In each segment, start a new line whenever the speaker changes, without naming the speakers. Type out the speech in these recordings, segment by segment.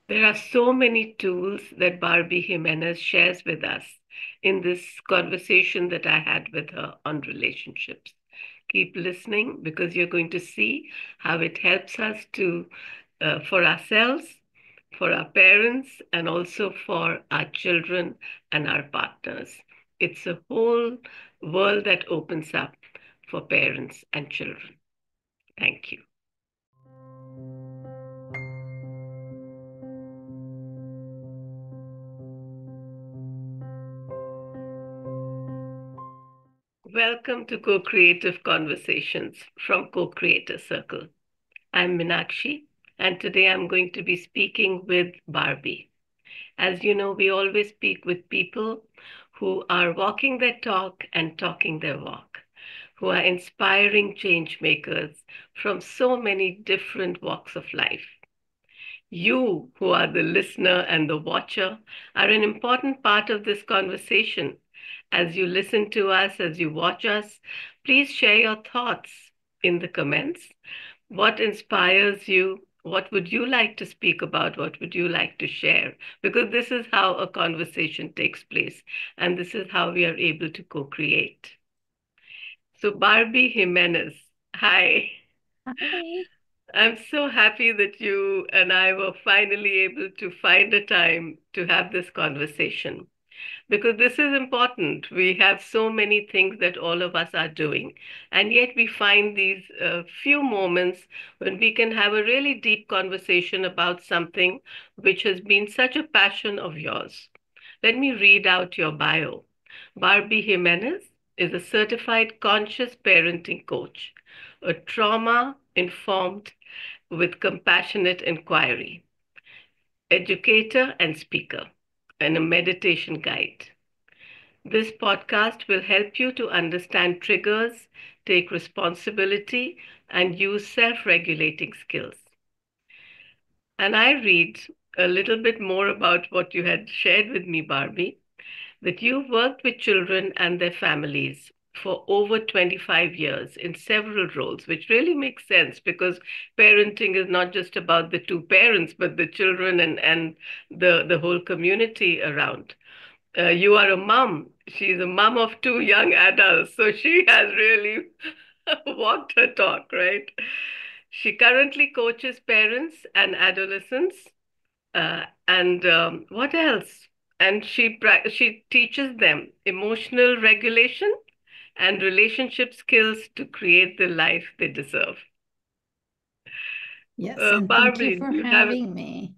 There are so many tools that Barbie Jimenez shares with us in this conversation that I had with her on relationships. Keep listening because you're going to see how it helps us for ourselves, for our parents, and also for our children and our partners. It's a whole world that opens up for parents and children. Thank you. Welcome to Co Creative Conversations from Co Creator Circle. I'm Minakshi, and today I'm going to be speaking with Barbie. As you know, we always speak with people who are walking their talk and talking their walk, who are inspiring change makers from so many different walks of life. You, who are the listener and the watcher, are an important part of this conversation. As you listen to us, as you watch us, please share your thoughts in the comments. What inspires you? What would you like to speak about? What would you like to share? Because this is how a conversation takes place, and this is how we are able to co create. So, Barbie Jimenez, hi.
Hi.
I'm so happy that you and I were finally able to find a time to have this conversation because this is important. We have so many things that all of us are doing, and yet we find these few moments when we can have a really deep conversation about something which has been such a passion of yours. Let me read out your bio. Barbie Jimenez is a certified conscious parenting coach, a trauma informed with compassionate inquiry, educator and speaker, and a meditation guide. This podcast will help you to understand triggers, take responsibility, and use self regulating skills. And I read a little bit more about what you had shared with me, Barbie, that you've worked with children and their families for over 25 years in several roles, which really makes sense because parenting is not just about the two parents, but the children and the whole community around. You are a mom. She's a mom of two young adults, so she has really walked her talk, right? She currently coaches parents and adolescents and what else? And she teaches them emotional regulation and relationship skills to create the life they deserve.
Yes, and thank you
Barbie,
for
you have
having me.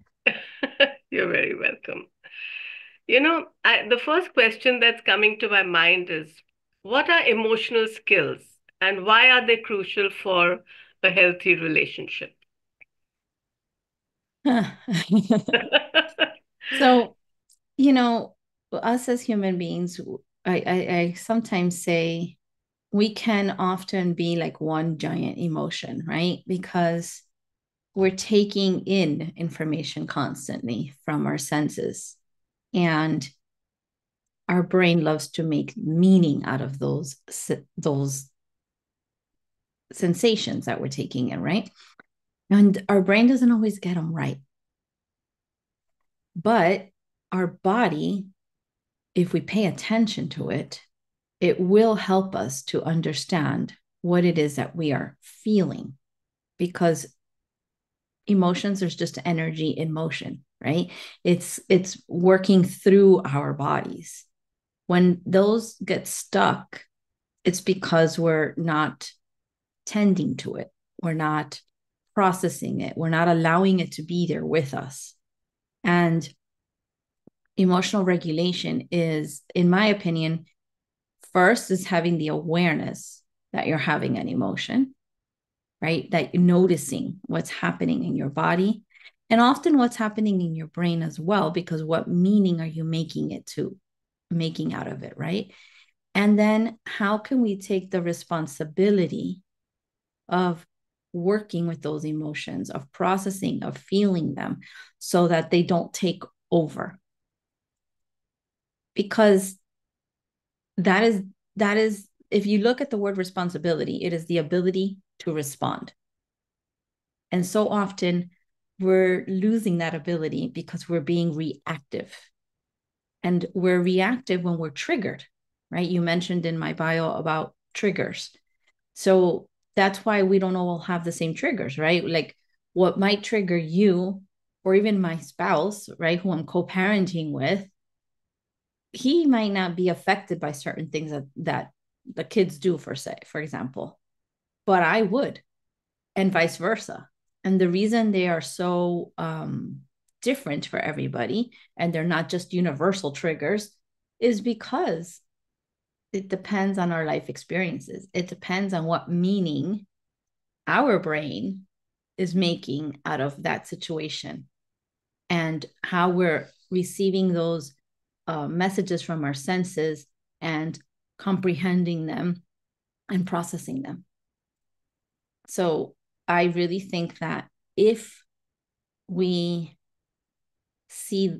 you're very welcome. The first question that's coming to my mind is, what are emotional skills and why are they crucial for a healthy relationship?
So, you know, us as human beings, I sometimes say we can often be like one giant emotion, right? Because we're taking in information constantly from our senses. And our brain loves to make meaning out of those sensations that we're taking in, right? And our brain doesn't always get them right. But our body, if we pay attention to it, it will help us to understand what it is that we are feeling because emotions is just energy in motion, right? It's working through our bodies. When those get stuck, it's because we're not tending to it. We're not processing it. We're not allowing it to be there with us. And emotional regulation is, in my opinion, first is having the awareness that you're having an emotion, right? That you're noticing what's happening in your body and often what's happening in your brain as well, because what meaning are you making out of it, right? And then how can we take the responsibility of working with those emotions, of processing, of feeling them so that they don't take over? Because that is if you look at the word responsibility, it is the ability to respond. And so often we're losing that ability because we're being reactive. And we're reactive when we're triggered, right? You mentioned in my bio about triggers. So that's why we don't all have the same triggers, right? Like what might trigger you or even my spouse, right, who I'm co-parenting with, he might not be affected by certain things that the kids do, for example, but I would, and vice versa. And the reason they are so different for everybody, and they're not just universal triggers, is because it depends on our life experiences. It depends on what meaning our brain is making out of that situation and how we're receiving those messages from our senses and comprehending them and processing them. So I really think that if we see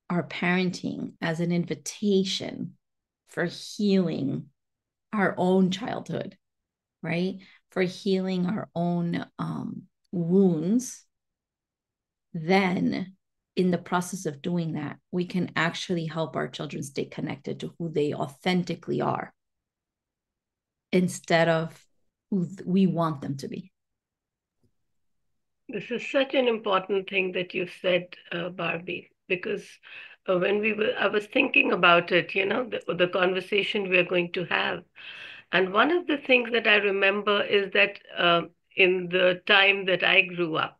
our parenting as an invitation for healing our own childhood, right? For healing our own wounds, then in the process of doing that, we can actually help our children stay connected to who they authentically are instead of who we want them to be.
This is such an important thing that you said, Barbie, because I was thinking about it, the conversation we are going to have. And one of the things that I remember is that in the time that I grew up,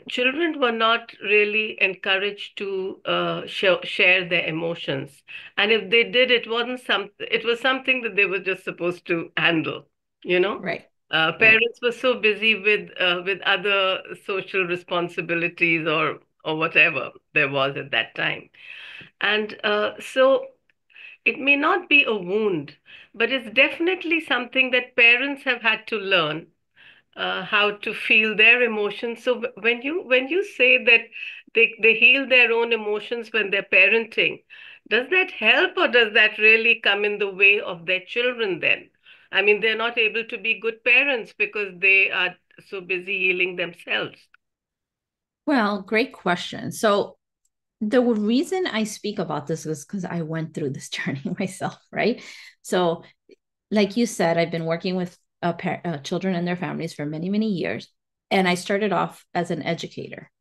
children were not really encouraged to share their emotions, and if they did, it was something that they were just supposed to handle. You know,
Right. Right.
parents were so busy with other social responsibilities or whatever there was at that time, and so it may not be a wound, but it's definitely something that parents have had to learn how to feel their emotions. So when you say that they heal their own emotions when they're parenting, does that help or does that really come in the way of their children then? I mean, they're not able to be good parents because they are so busy healing themselves.
Well, great question. So the reason I speak about this is because I went through this journey myself, right? So, like you said, I've been working with children and their families for many, many years. And I started off as an educator.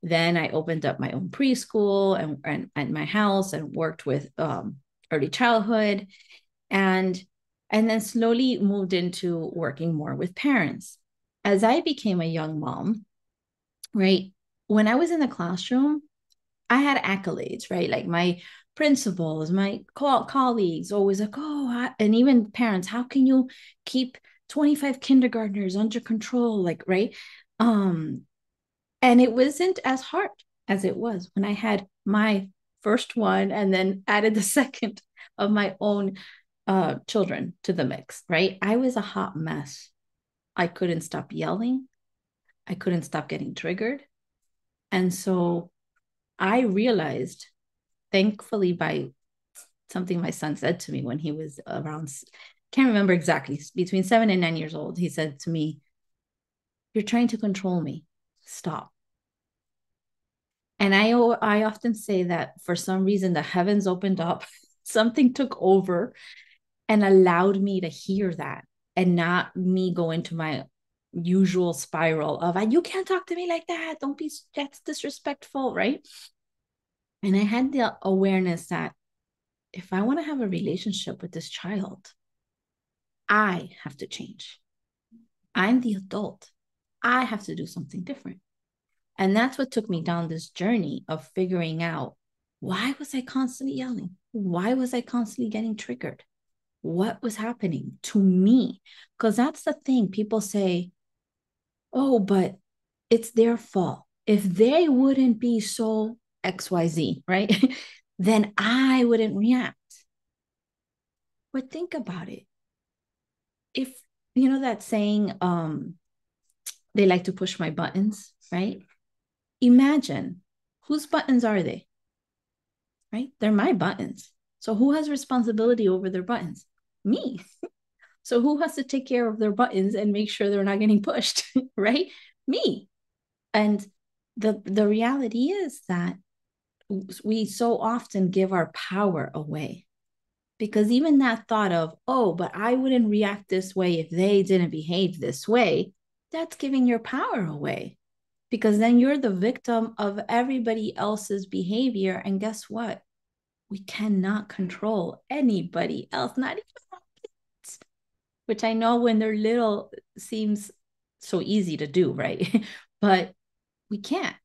Then I opened up my own preschool and my house and worked with early childhood and and then slowly moved into working more with parents. As I became a young mom, right? When I was in the classroom, I had accolades, right? Like my principals, my colleagues always like, oh, and even parents, how can you keep 25 kindergartners under control? Like, right. Um, and it wasn't as hard as it was when I had my first one and then added the second of my own children to the mix, right? I was a hot mess. I couldn't stop yelling. I couldn't stop getting triggered. And so I realized, thankfully, by something my son said to me when he was around, can't remember exactly, between 7 and 9 years old, he said to me, "You're trying to control me. Stop." And I often say that for some reason the heavens opened up, something took over and allowed me to hear that and not me go into my usual spiral of you can't talk to me like that. Don't be that's disrespectful, right? And I had the awareness that if I want to have a relationship with this child, I have to change. I'm the adult. I have to do something different. And that's what took me down this journey of figuring out why was I constantly yelling? Why was I constantly getting triggered? What was happening to me? Because that's the thing. People say, oh, but it's their fault. If they wouldn't be so XYZ, right? then I wouldn't react. But think about it. If you know that saying, they like to push my buttons, right? Imagine whose buttons are they, right? They're my buttons. So who has responsibility over their buttons? Me. So who has to take care of their buttons and make sure they're not getting pushed, right? Me. And the reality is that we so often give our power away, because even that thought of, oh, but I wouldn't react this way if they didn't behave this way, that's giving your power away, because then you're the victim of everybody else's behavior. And guess what? We cannot control anybody else, not even kids, which I know when they're little seems so easy to do, right? But we can't.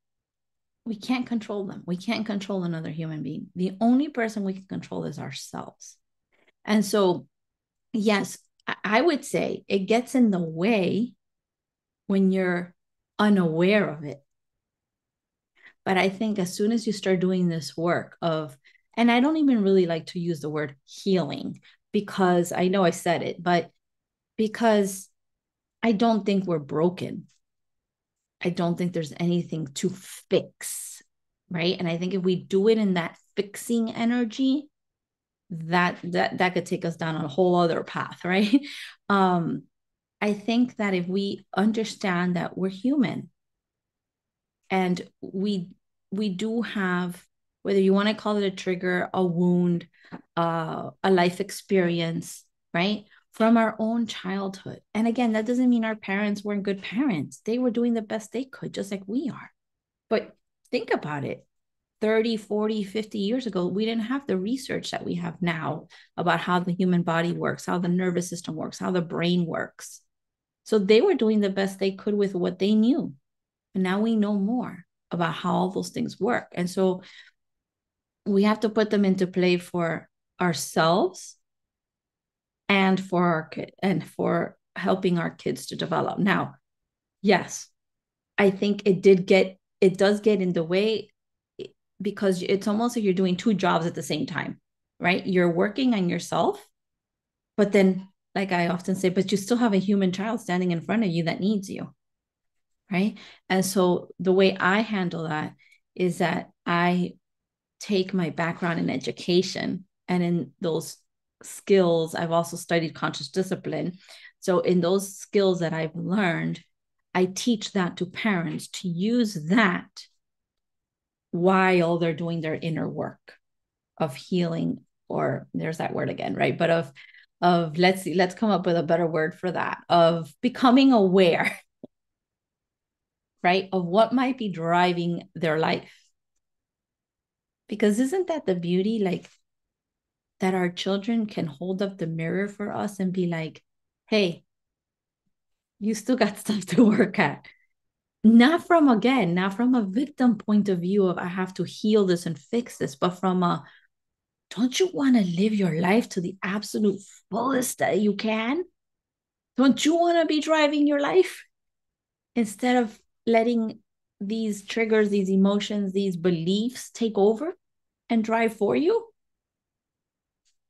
We can't control them. We can't control another human being. The only person we can control is ourselves. And so, yes, I would say it gets in the way when you're unaware of it. But I think as soon as you start doing this work of, and I don't even really like to use the word healing, because I know I said it, but because I don't think we're broken. I don't think there's anything to fix, right? And I think if we do it in that fixing energy, that could take us down on a whole other path, right? um I think that if we understand that we're human, and we do have, whether you want to call it a trigger, a wound, a life experience, right, from our own childhood. And again, that doesn't mean our parents weren't good parents. They were doing the best they could, just like we are. But think about it. 30, 40, 50 years ago, we didn't have the research that we have now about how the human body works, how the nervous system works, how the brain works. So they were doing the best they could with what they knew. And now we know more about how all those things work. And so we have to put them into play for ourselves and for our kid and for helping our kids to develop. Now, yes, I think it does get in the way, because it's almost like you're doing two jobs at the same time, right? You're working on yourself, but then, like I often say, but you still have a human child standing in front of you that needs you, right? And so the way I handle that is that I take my background in education, and in those skills, I've also studied conscious discipline. So in those skills that I've learned, I teach that to parents to use that while they're doing their inner work of healing, or there's that word again, right? But of let's come up with a better word for that, of becoming aware, right, of what might be driving their life. Because isn't that the beauty, like, that our children can hold up the mirror for us and be like, hey, you still got stuff to work at. Not from, again, not from a victim point of view of I have to heal this and fix this, but from a, don't you want to live your life to the absolute fullest that you can? Don't you want to be driving your life instead of letting these triggers, these emotions, these beliefs take over and drive for you?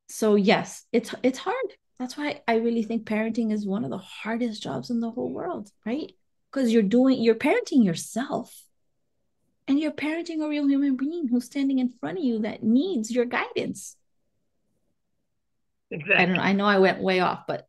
So yes, it's hard. That's why I really think parenting is one of the hardest jobs in the whole world, right? Because you're parenting yourself, and you're parenting a real human being who's standing in front of you that needs your guidance. I don't know.
Exactly.
I know I went way off, but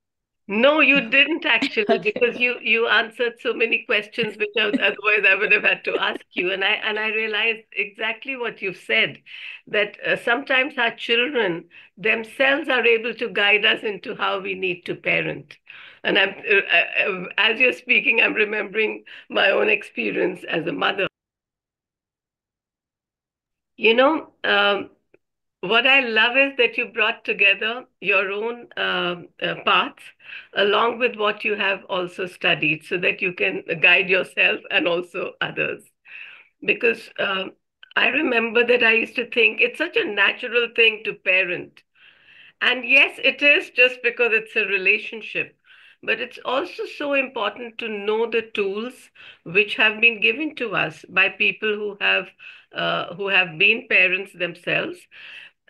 No, you didn't actually,
okay.
because you answered so many questions which otherwise I would have had to ask you. And I realized exactly what you've said, that sometimes our children themselves are able to guide us into how we need to parent. And as you're speaking, I'm remembering my own experience as a mother. You know, what I love is that you brought together your own paths along with what you have also studied so that you can guide yourself and also others. Because I remember that I used to think it's such a natural thing to parent. And yes, it is just because it's a relationship. But it's also so important to know the tools which have been given to us by people who have been parents themselves,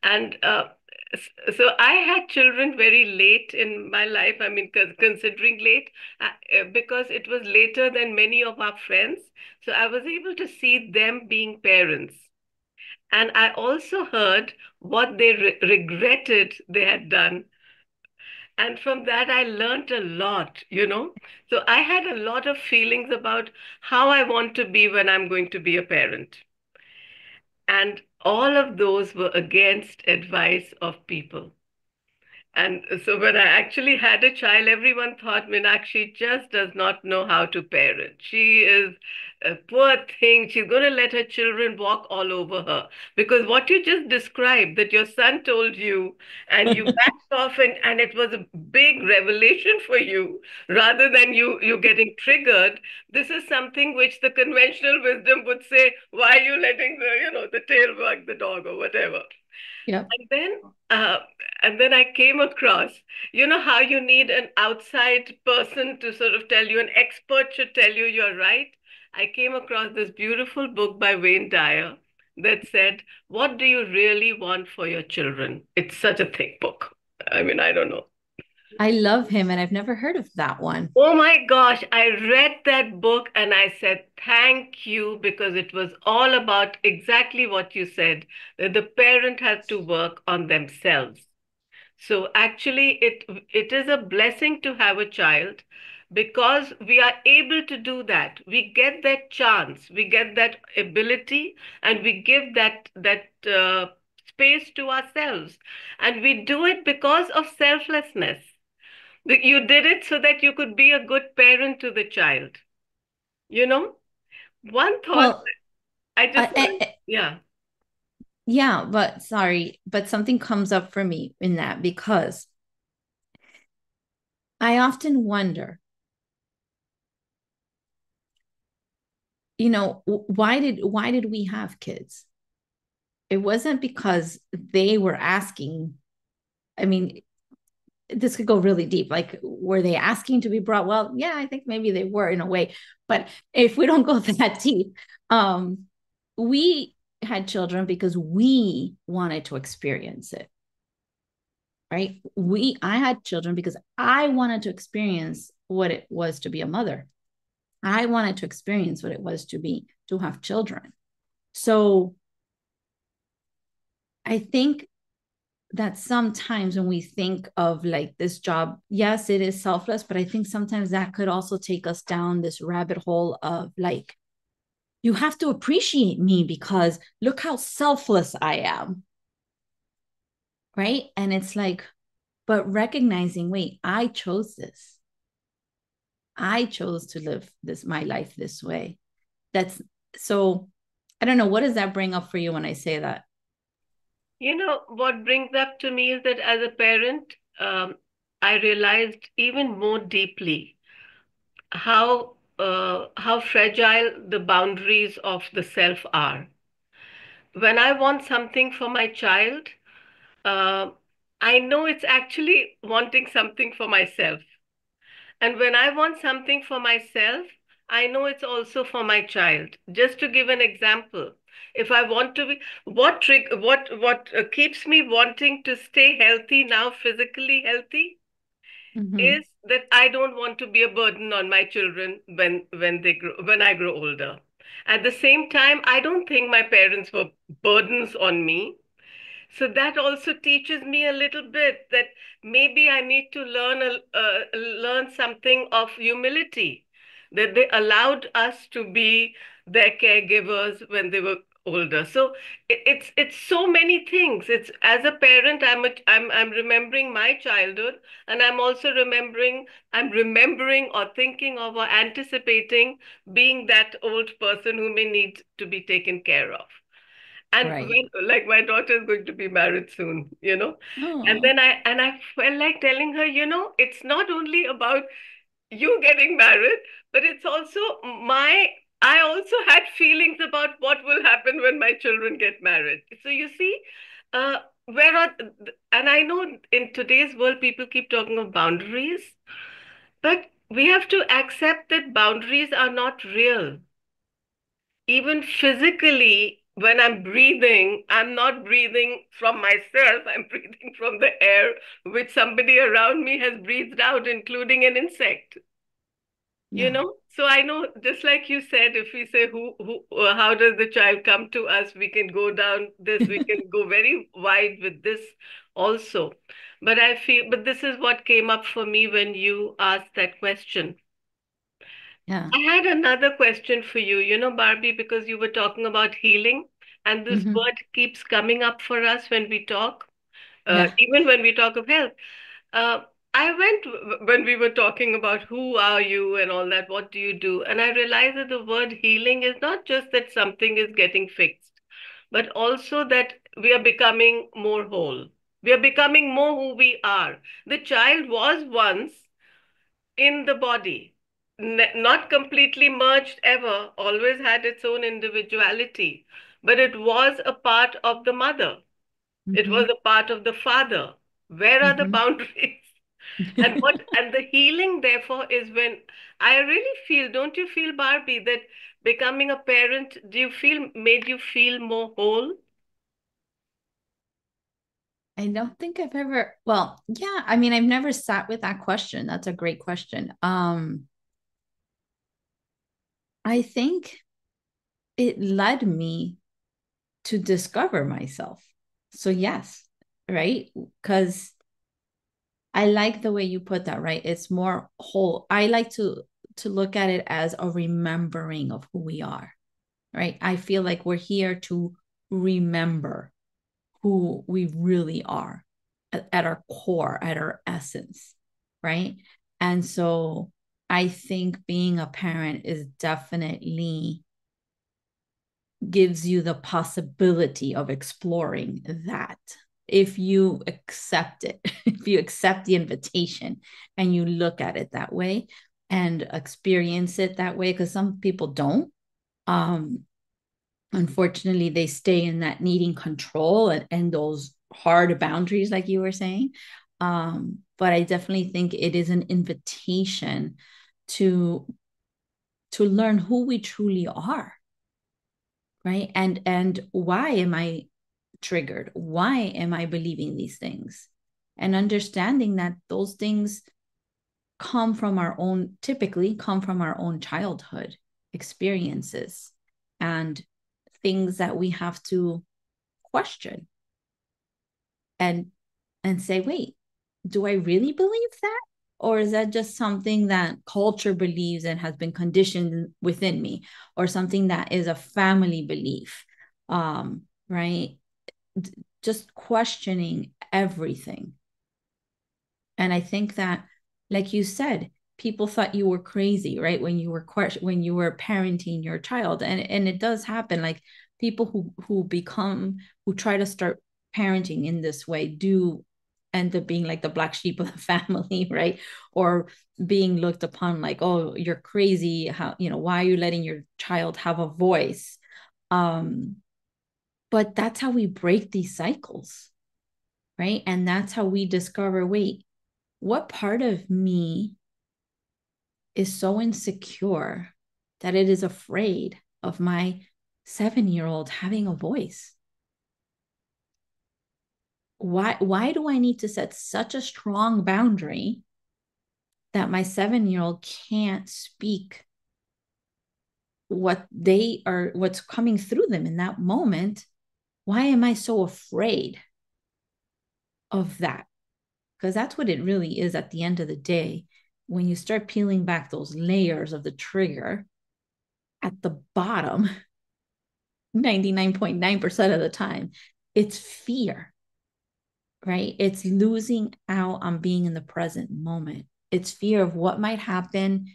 and so I had children very late in my life. I mean, considering late, because it was later than many of our friends. So I was able to see them being parents. And I also heard what they regretted they had done. And from that, I learned a lot. So I had a lot of feelings about how I want to be when I'm going to be a parent. And all of those were against advice of people. And so when I actually had a child, everyone thought Meenakshi just does not know how to parent. She is a poor thing. She's going to let her children walk all over her. Because what you just described, that your son told you, and you backed off, and it was a big revelation for you, rather than you getting triggered. This is something which the conventional wisdom would say, why are you letting the tail wag the dog or whatever?
Yep.
And then, uh, and then I came across, how you need an outside person to sort of tell you, an expert should tell you you're right. I came across this beautiful book by Wayne Dyer that said, "What do you really want for your children?" It's such a thick book. I mean, I don't know.
I love him, and I've never heard of that one.
Oh my gosh, I read that book and I said, thank you, because it was all about exactly what you said, that the parent has to work on themselves. So actually, it is a blessing to have a child because we are able to do that. We get that chance, we get that ability, and we give that space to ourselves, and we do it because of selflessness. You did it so that you could be a good parent to the child. You know, one thought
Well,
I just want, yeah.
yeah, but sorry, but something comes up for me in that because I often wonder, why did we have kids? It wasn't because they were asking. I mean, this could go really deep. Like, were they asking to be brought? Well, yeah, I think maybe they were in a way. But if we don't go that deep, we had children because we wanted to experience it, right? I had children because I wanted to experience what it was to be a mother. I wanted to experience what it was to have children. So I think that sometimes when we think of like this job, yes, it is selfless, but I think sometimes that could also take us down this rabbit hole of like, you have to appreciate me because look how selfless I am. Right. And it's like, but recognizing, wait, I chose this. I chose to live my life this way. That's so, I don't know. What does that bring up for you when I say that?
What brings up to me is that as a parent, I realized even more deeply how fragile the boundaries of the self are. When I want something for my child, uh, I know it's actually wanting something for myself. And when I want something for myself, I know it's also for my child. Just to give an example, if I want to be, what keeps me wanting to stay healthy now, physically healthy,
Mm-hmm.
is that I don't want to be a burden on my children when I grow older. At the same time, I don't think my parents were burdens on me. So that also teaches me a little bit that maybe I need to learn something of humility, that they allowed us to be their caregivers when they were older. So it's so many things. It's as a parent, I'm remembering my childhood, and I'm remembering or thinking of or anticipating being that old person who may need to be taken care of. And
Right.
when, like, my daughter is going to be married soon. And
Oh,
then I felt like telling her, it's not only about you getting married, but it's also my, I also had feelings about what will happen when my children get married. So you see, uh, where are, and I know in today's world, people keep talking of boundaries, but we have to accept that boundaries are not real. Even physically, when I'm breathing, I'm not breathing from myself, I'm breathing from the air which somebody around me has breathed out, including an insect.
yeah.
So I know, just like you said, if we say how does the child come to us, we can go down this, we can go very wide with this also. But I feel, but this is what came up for me when you asked that question.
Yeah.
I had another question for you, Barbie, because you were talking about healing, and this
Hmm.
word keeps coming up for us when we talk,
Yeah.
even when we talk of health. Uh, I went when we were talking about who are you and all that, what do you do? And I realized that the word healing is not just that something is getting fixed, but also that we are becoming more whole. We are becoming more who we are. The child was once in the body, not completely merged ever, always had its own individuality, but it was a part of the mother. It
Hmm.
was a part of the father. Where are the
Hmm.
boundaries? And the healing, therefore, is when I really feel, don't you feel, Barbie, that becoming a parent, do you feel made you feel more whole?
I don't think I've ever, well, yeah, I mean, I've never sat with that question. That's a great question. I think it led me to discover myself. So yes, right? Because I like the way you put that, right? It's more whole. I like to look at it as a remembering of who we are, right? I feel like we're here to remember who we really are at our core, at our essence, right? And so I think being a parent is definitely gives you the possibility of exploring that if you accept it, if you accept the invitation and you look at it that way and experience it that way, because some people don't. Um, Unfortunately, they stay in that needing control and those hard boundaries, like you were saying. But I definitely think it is an invitation to to learn who we truly are, right? And why am I triggered? Why am I believing these things? And understanding that those things come from our own, typically come from our own childhood experiences and things that we have to question and say, wait, do I really believe that? Or is that just something that culture believes and has been conditioned within me, or something that is a family belief? Right? Just questioning everything. And I think that, like you said, people thought you were crazy, right? When you were parenting your child, and it does happen. Like people who try to start parenting in this way do end up being like the black sheep of the family, right? Or being looked upon like, oh, you're crazy. How, why are you letting your child have a voice? Um, but that's how we break these cycles, right? And that's how we discover, wait, what part of me is so insecure that it is afraid of my 7-year-old having a voice? Why do I need to set such a strong boundary that my 7-year-old can't speak what's coming through them in that moment? Why am I so afraid of that? Because that's what it really is at the end of the day. When you start peeling back those layers of the trigger, at the bottom, 99.9% of the time, it's fear, right? It's losing out on being in the present moment. It's fear of what might happen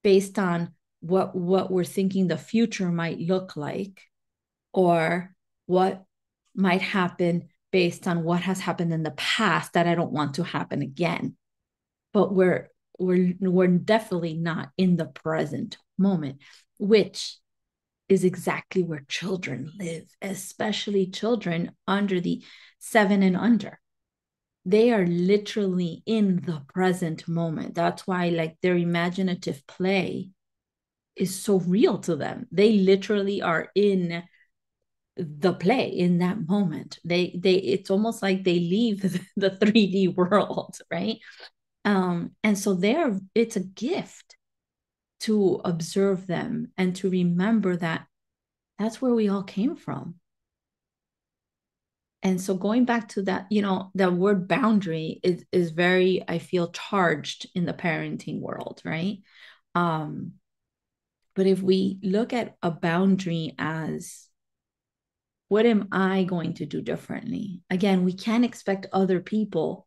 based on what we're thinking the future might look like, or what might happen based on what has happened in the past that I don't want to happen again. But we're definitely not in the present moment, which is exactly where children live, especially children under the 7 and under. They are literally in the present moment. That's why, like, their imaginative play is so real to them. They literally are in the play in that moment. It's almost like they leave the 3D world, right? And so it's a gift to observe them and to remember that that's where we all came from. And so going back to that, the word boundary is very, I feel, charged in the parenting world, right? Um, but if we look at a boundary as, what am I going to do differently? Again, we can't expect other people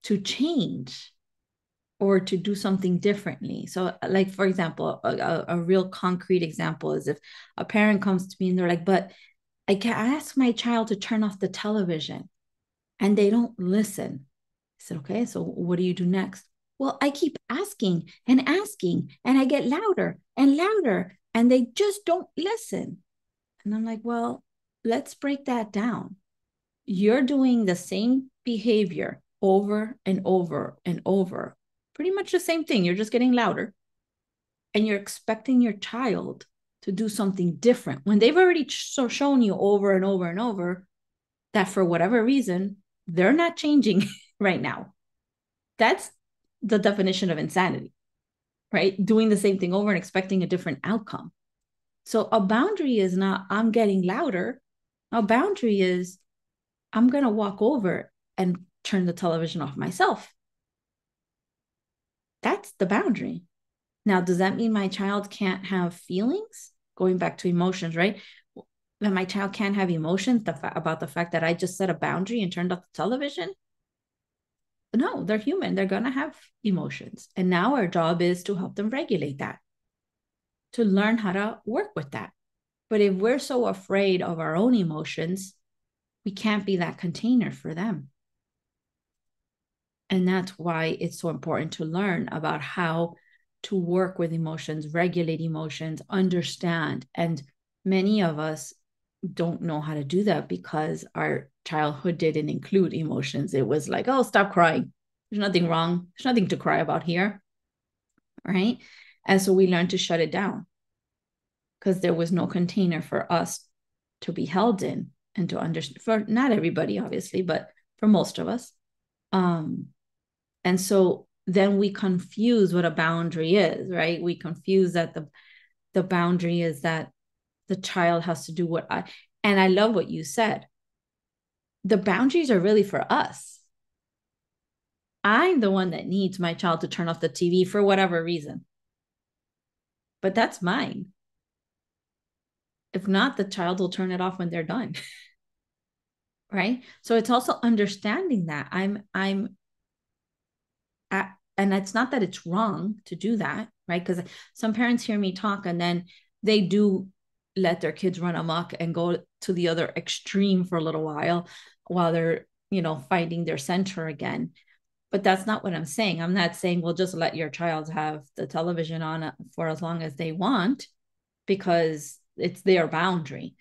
to change or to do something differently. So, like, for example, a real concrete example is if a parent comes to me and they're like, but I can ask my child to turn off the television and they don't listen. I said, okay, so what do you do next? Well, I keep asking and I get louder and louder, and they just don't listen. And I'm like, well, let's break that down. You're doing the same behavior over and over and over, pretty much the same thing. You're just getting louder, and you're expecting your child to do something different when they've already shown you over and over and over that for whatever reason, they're not changing right now. That's the definition of insanity, right? Doing the same thing over and expecting a different outcome. So a boundary is not, I'm getting louder. A boundary is, I'm going to walk over and turn the television off myself. That's the boundary. Now, does that mean my child can't have feelings? Going back to emotions, right? That my child can't have emotions about the fact that I just set a boundary and turned off the television? No, they're human. They're going to have emotions. And now our job is to help them regulate that, to learn how to work with that. But if we're so afraid of our own emotions, we can't be that container for them. And that's why it's so important to learn about how to work with emotions, regulate emotions, understand. And many of us don't know how to do that because our childhood didn't include emotions. It was like, oh, stop crying. There's nothing wrong. There's nothing to cry about here. Right. And so we learned to shut it down because there was no container for us to be held in and to understand, for not everybody, obviously, but for most of us. And so then we confuse what a boundary is, right? We confuse that the boundary is that the child has to do and I love what you said. The boundaries are really for us. I'm the one that needs my child to turn off the TV for whatever reason. But that's mine. If not, the child will turn it off when they're done. Right? So it's also understanding that I'm and it's not that it's wrong to do that, right? Because some parents hear me talk and then they do let their kids run amok and go to the other extreme for a little while they're, finding their center again. But that's not what I'm saying. I'm not saying, well, just let your child have the television on for as long as they want because it's their boundary.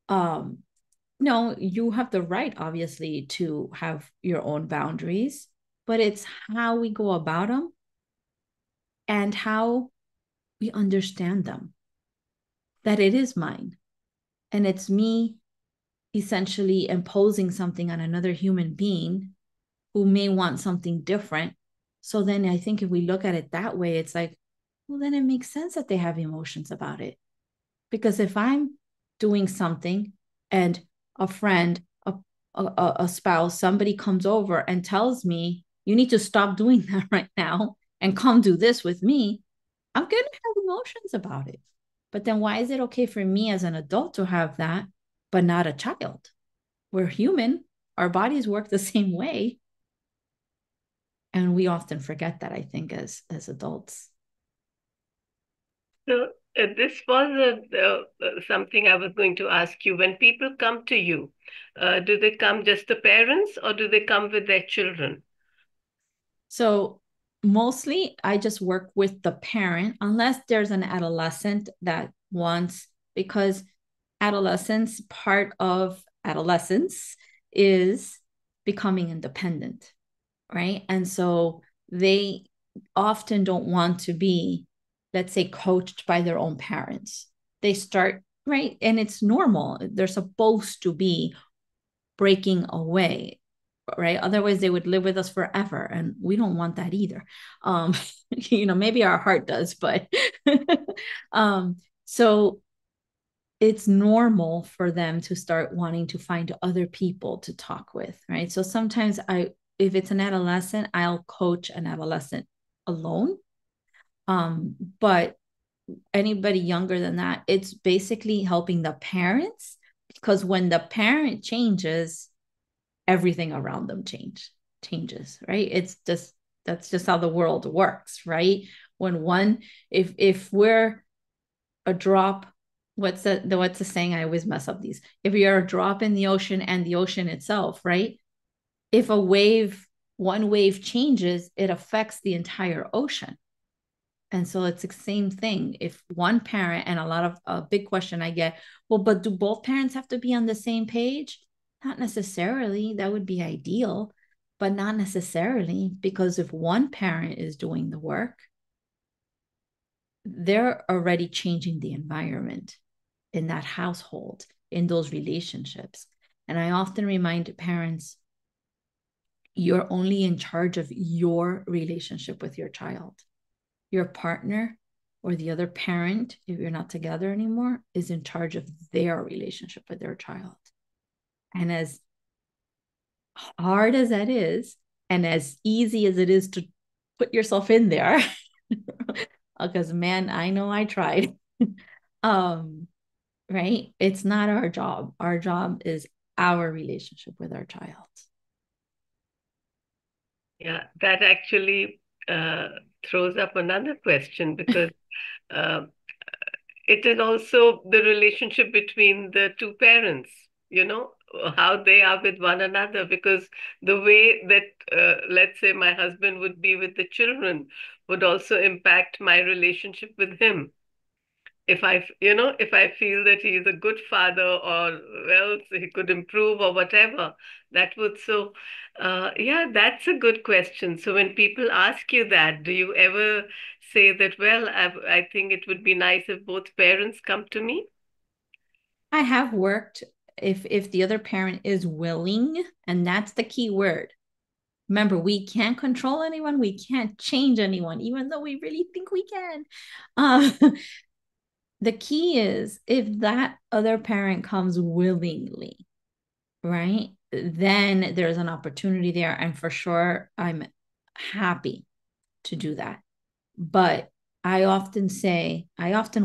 No, you have the right, obviously, to have your own boundaries, but it's how we go about them and how we understand them, that it is mine. And it's me essentially imposing something on another human being who may want something different. So then I think if we look at it that way, it's like, well, then it makes sense that they have emotions about it. Because if I'm doing something and a friend, a spouse, somebody comes over and tells me, you need to stop doing that right now and come do this with me, I'm going to have emotions about it. But then why is it okay for me as an adult to have that, but not a child? We're human. Our bodies work the same way. And we often forget that, I think, as adults.
So this was something I was going to ask you. When people come to you, do they come just the parents or do they come with their children?
So mostly I just work with the parent, unless there's an adolescent that wants, because adolescence, part of adolescence is becoming independent, right? And so they often don't want to be, let's say, coached by their own parents. They start, right? And it's normal. They're supposed to be breaking away, right? Otherwise, they would live with us forever. And we don't want that either. Maybe our heart does, but so it's normal for them to start wanting to find other people to talk with, right? So sometimes if it's an adolescent, I'll coach an adolescent alone. But anybody younger than that, it's basically helping the parents, because when the parent changes, everything around them changes, right? It's just, that's just how the world works, right? When one, if we're a drop, what's the saying? I always mess up these. If you're a drop in the ocean and the ocean itself, right? If one wave changes, it affects the entire ocean. And so it's the same thing. If one parent, and a big question I get, well, but do both parents have to be on the same page? Not necessarily. That would be ideal, but not necessarily, because if one parent is doing the work, they're already changing the environment in that household, in those relationships. And I often remind parents, you're only in charge of your relationship with your child. Your partner or the other parent, if you're not together anymore, is in charge of their relationship with their child. And as hard as that is, and as easy as it is to put yourself in there, because man, I know I tried. um, right? It's not our job. Our job is our relationship with our child.
Yeah, that actually uh, throws up another question because uh, it is also the relationship between the two parents, you know, how they are with one another. Because the way that, let's say, my husband would be with the children would also impact my relationship with him. If I feel that he is a good father, or else he could improve or whatever, that would so, yeah, that's a good question. So when people ask you that, do you ever say that, well, I think it would be nice if both parents come to me?
I have worked, if the other parent is willing, and that's the key word. Remember, we can't control anyone, we can't change anyone, even though we really think we can. Um, the key is if that other parent comes willingly, right? Then there's an opportunity there. And for sure, I'm happy to do that. But I often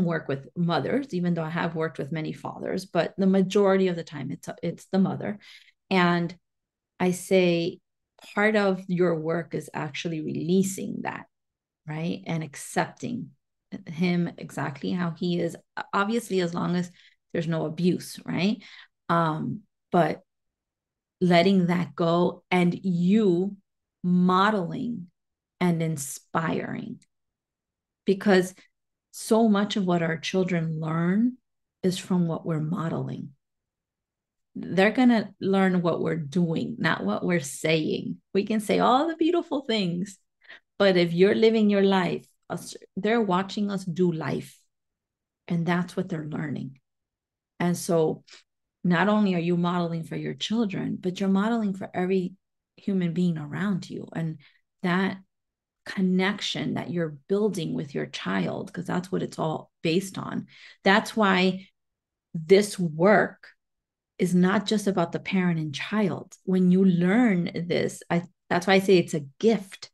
work with mothers, even though I have worked with many fathers, but the majority of the time it's the mother. And I say part of your work is actually releasing that, right? And accepting him exactly how he is, obviously, as long as there's no abuse, right? But letting that go, and you modeling and inspiring, because so much of what our children learn is from what we're modeling. They're going to learn what we're doing, not what we're saying. We can say all the beautiful things, but if you're living your life, they're watching us do life, and that's what they're learning. And so not only are you modeling for your children, but you're modeling for every human being around you. And that connection that you're building with your child, because that's what it's all based on. That's why this work is not just about the parent and child. When you learn this, that's why I say it's a gift,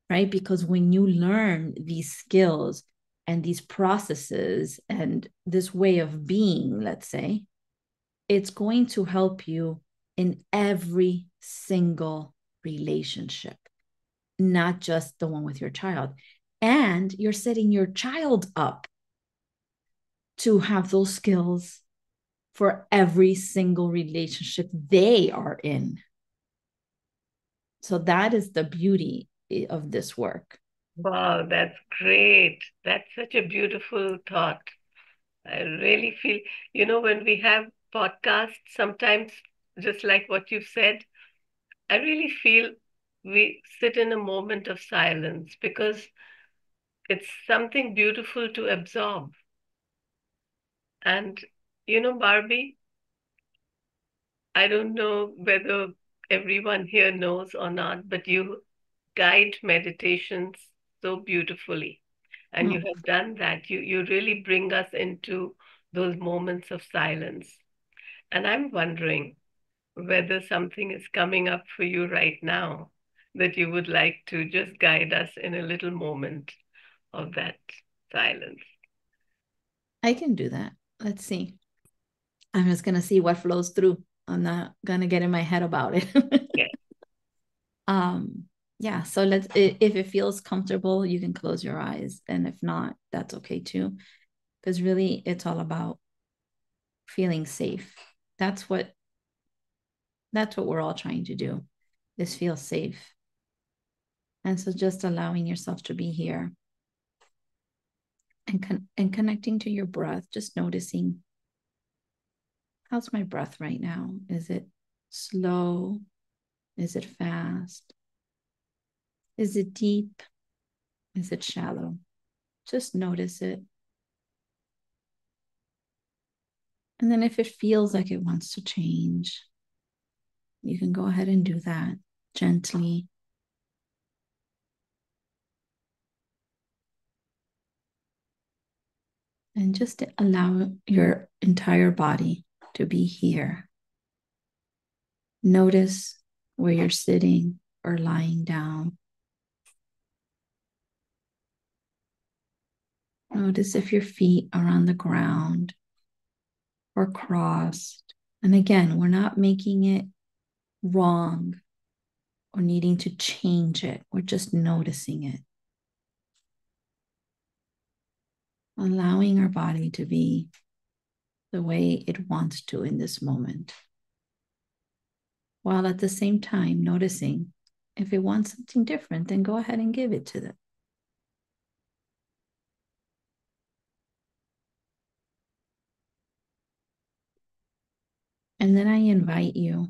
right? Because when you learn these skills and these processes and this way of being, let's say, it's going to help you in every single relationship, not just the one with your child. And you're setting your child up to have those skills for every single relationship they are in. So that is the beauty of this work.
Wow, that's great. That's such a beautiful thought. I really feel, when we have podcasts, sometimes just like what you've said, I really feel we sit in a moment of silence because it's something beautiful to absorb. And, Barbie, I don't know whether everyone here knows or not, but you guide meditations so beautifully. And you
Mm.
have done that. You really bring us into those moments of silence. And I'm wondering whether something is coming up for you right now that you would like to just guide us in a little moment of that silence.
I can do that. Let's see. I'm just going to see what flows through. I'm not going to get in my head about it.
Yeah.
um yeah, so if it feels comfortable, you can close your eyes, and if not, that's okay too, because really it's all about feeling safe. That's what we're all trying to do, is feel safe. And so just allowing yourself to be here and connecting to your breath, just noticing, how's my breath right now? Is it slow? Is it fast? Is it deep? Is it shallow? Just notice it. And then if it feels like it wants to change, you can go ahead and do that gently. And just allow your entire body to be here. Notice where you're sitting or lying down. Notice if your feet are on the ground or crossed. And again, we're not making it wrong or needing to change it. We're just noticing it. Allowing our body to be the way it wants to in this moment, while at the same time noticing if it wants something different, then go ahead and give it to them. And then I invite you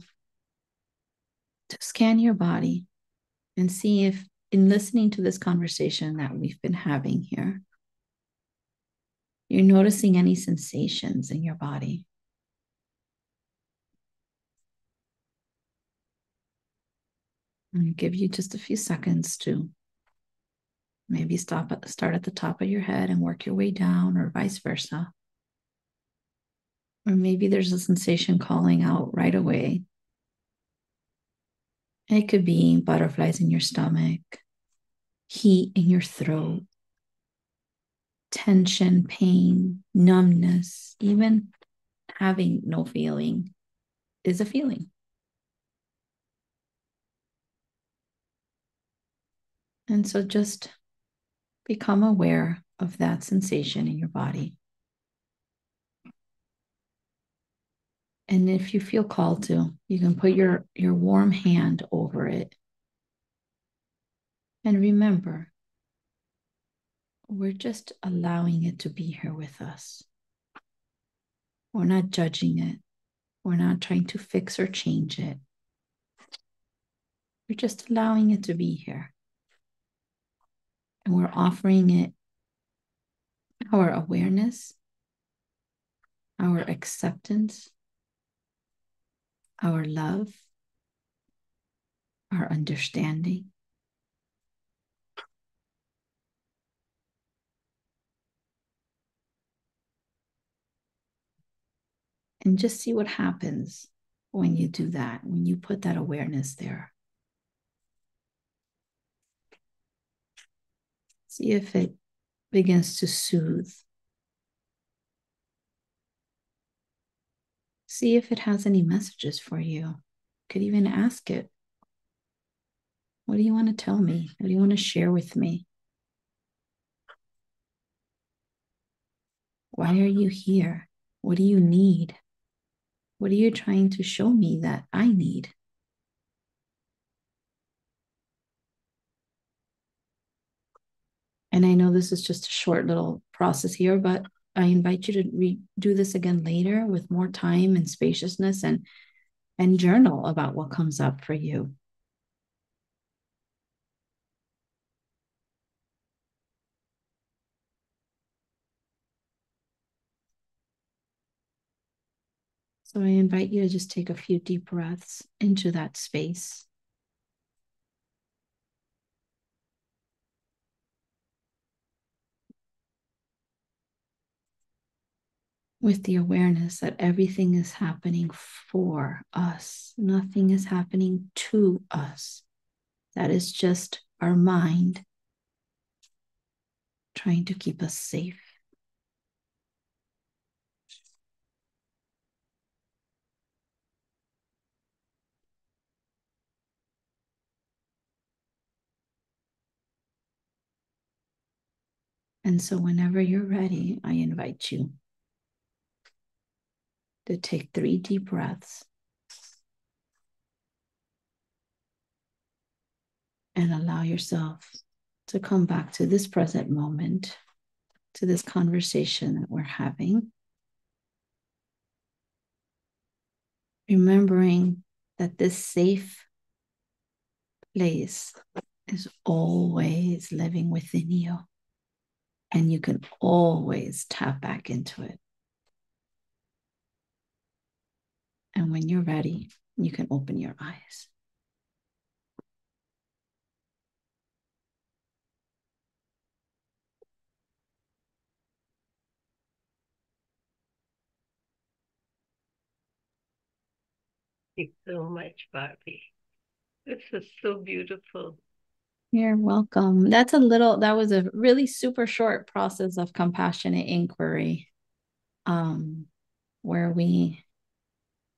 to scan your body and see if, in listening to this conversation that we've been having here, you're noticing any sensations in your body. And give you just a few seconds to maybe start at the top of your head and work your way down, or vice versa. Or maybe there's a sensation calling out right away. It could be butterflies in your stomach, heat in your throat, tension, pain, numbness. Even having no feeling is a feeling. And so just become aware of that sensation in your body. And if you feel called to, you can put your warm hand over it. And remember, we're just allowing it to be here with us. We're not judging it. We're not trying to fix or change it. We're just allowing it to be here. And we're offering it our awareness, our acceptance, our love, our understanding. And just see what happens when you do that, when you put that awareness there. See if it begins to soothe. See if it has any messages for you. You could even ask it, what do you want to tell me? What do you want to share with me? Why are you here? What do you need? What are you trying to show me that I need? And I know this is just a short little process here, but I invite you to do this again later with more time and spaciousness, and journal about what comes up for you. So I invite you to just take a few deep breaths into that space. with the awareness that everything is happening for us. Nothing is happening to us. That is just our mind trying to keep us safe. And so whenever you're ready, I invite you to take 3 deep breaths and allow yourself to come back to this present moment, to this conversation that we're having. Remembering that this safe place is always living within you, and you can always tap back into it. And when you're ready, you can open your eyes.
Thank you so much, Barbie. This is so beautiful.
You're welcome. That was a really super short process of compassionate inquiry, where we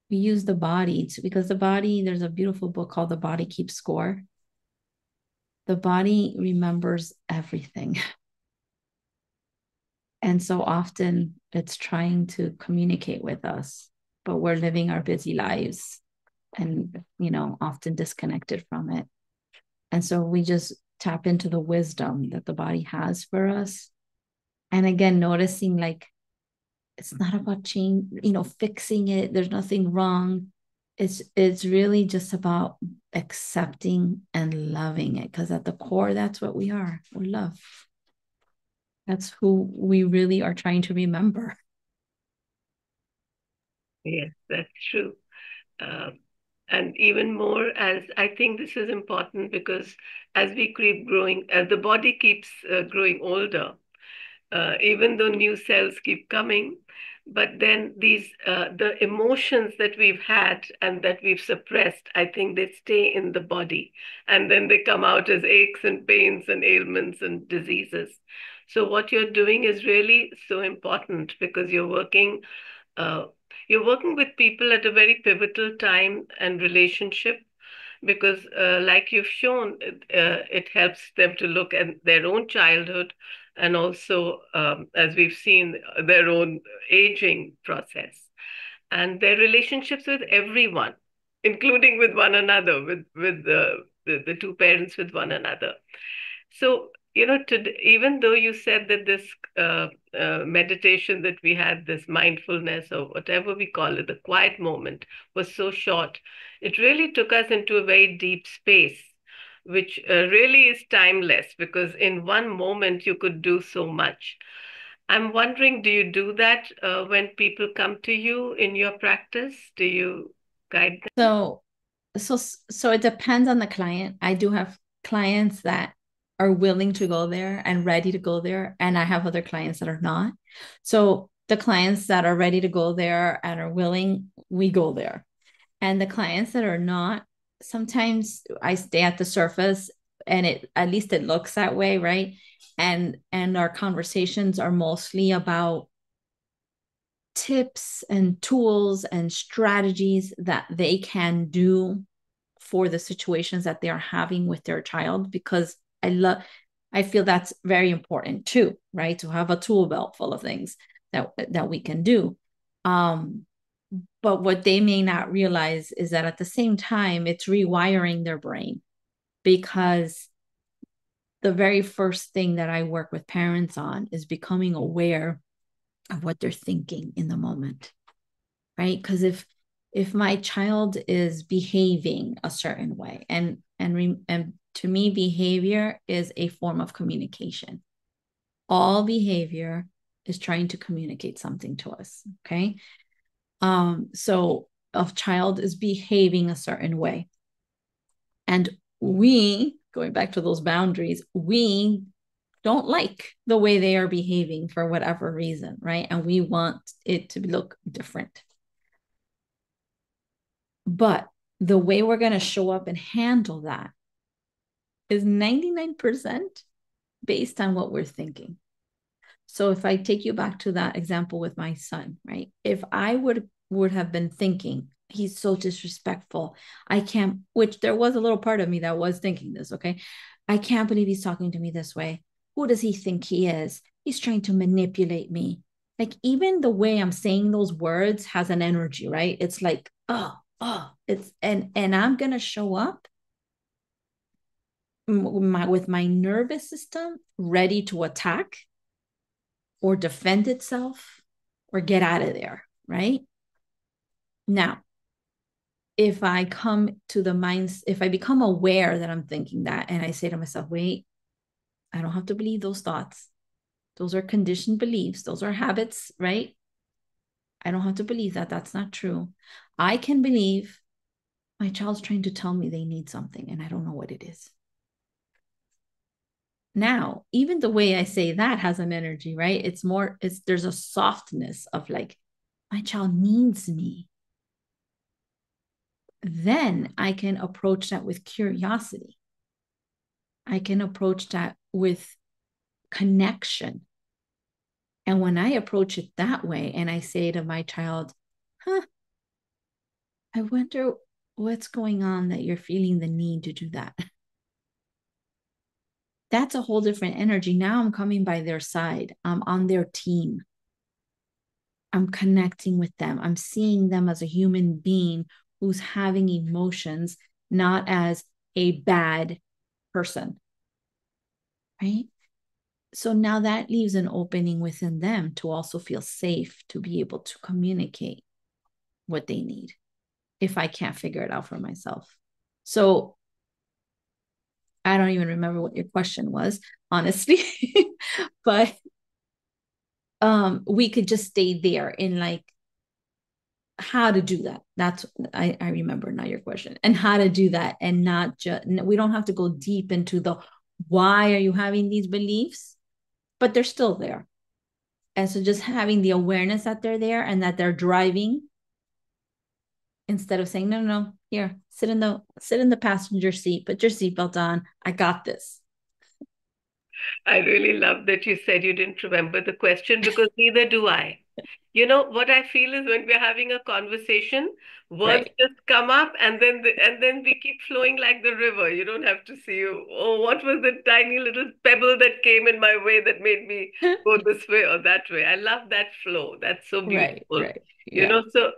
use the body because the body, there's a beautiful book called The Body Keeps Score. The body remembers everything. And so often it's trying to communicate with us, but we're living our busy lives and, often disconnected from it. And so we just tap into the wisdom that the body has for us. And again, noticing like it's not about fixing it. There's nothing wrong. It's really just about accepting and loving it. Because at the core, that's what we are. We're love. That's who we really are trying to remember.
Yes, that's true. And even more, as I think this is important because as we keep growing, as the body keeps growing older, even though new cells keep coming, but then the emotions that we've had and that we've suppressed, I think they stay in the body, and then they come out as aches and pains and ailments and diseases. So what you're doing is really so important because uh, you're working with people at a very pivotal time and relationship because, like you've shown, it helps them to look at their own childhood and also, as we've seen, their own aging process and their relationships with everyone, including with one another, with the two parents with one another. So, even though you said that this meditation that we had, this mindfulness or whatever we call it, the quiet moment was so short, it really took us into a very deep space, which really is timeless because in one moment you could do so much. I'm wondering, do you do that when people come to you in your practice? Do you guide them?
So it depends on the client. I do have clients that are willing to go there and ready to go there, and I have other clients that are not. So the clients that are ready to go there and are willing, we go there. And the clients that are not, sometimes I stay at the surface, and it at least it looks that way, right? And our conversations are mostly about tips and tools and strategies that they can do for the situations that they are having with their child, because I feel that's very important too, right? To have a tool belt full of things that we can do. But what they may not realize is that at the same time, it's rewiring their brain, because the very first thing that I work with parents on is becoming aware of what they're thinking in the moment, right? Because if my child is behaving a certain way, and to me, behavior is a form of communication. All behavior is trying to communicate something to us. Okay. So a child is behaving a certain way. And we, going back to those boundaries, we don't like the way they are behaving for whatever reason, right? And we want it to look different. But the way we're going to show up and handle that is 99% based on what we're thinking. So if I take you back to that example with my son, right? If I would have been thinking, he's so disrespectful. I can't, which there was a little part of me that was thinking this, okay? I can't believe he's talking to me this way. Who does he think he is? He's trying to manipulate me. Like even the way I'm saying those words has an energy, right? It's like, it's and I'm gonna show up with my nervous system ready to attack or defend itself or get out of there, right? Now, if I come to the minds, if I become aware that I'm thinking that and I say to myself, wait, I don't have to believe those thoughts. Those are conditioned beliefs, those are habits, right? I don't have to believe that. That's not true. I can believe my child's trying to tell me they need something and I don't know what it is. Now, even the way I say that has an energy, right? There's a softness of like, my child needs me. Then I can approach that with curiosity. I can approach that with connection. And when I approach it that way and I say to my child, I wonder what's going on that you're feeling the need to do that. That's a whole different energy. Now I'm coming by their side. I'm on their team. I'm connecting with them. I'm seeing them as a human being who's having emotions, not as a bad person. Right? So now that leaves an opening within them to also feel safe to be able to communicate what they need if I can't figure it out for myself. So I don't even remember what your question was, honestly. But we could just stay there in like how to do that. That's I remember now your question and how to do that and not just we don't have to go deep into the why are you having these beliefs, but they're still there. And so just having the awareness that they're there and that they're driving instead of saying, no, here, sit in the passenger seat, put your seatbelt on. I got this.
I really love that you said you didn't remember the question because neither do I. You know, what I feel is when we're having a conversation, words
Right.
just come up and then we keep flowing like the river. You don't have to see, oh, what was the tiny little pebble that came in my way that made me go this way or that way. I love that flow. That's so
Right,
beautiful.
right.
You
Yeah.
know, so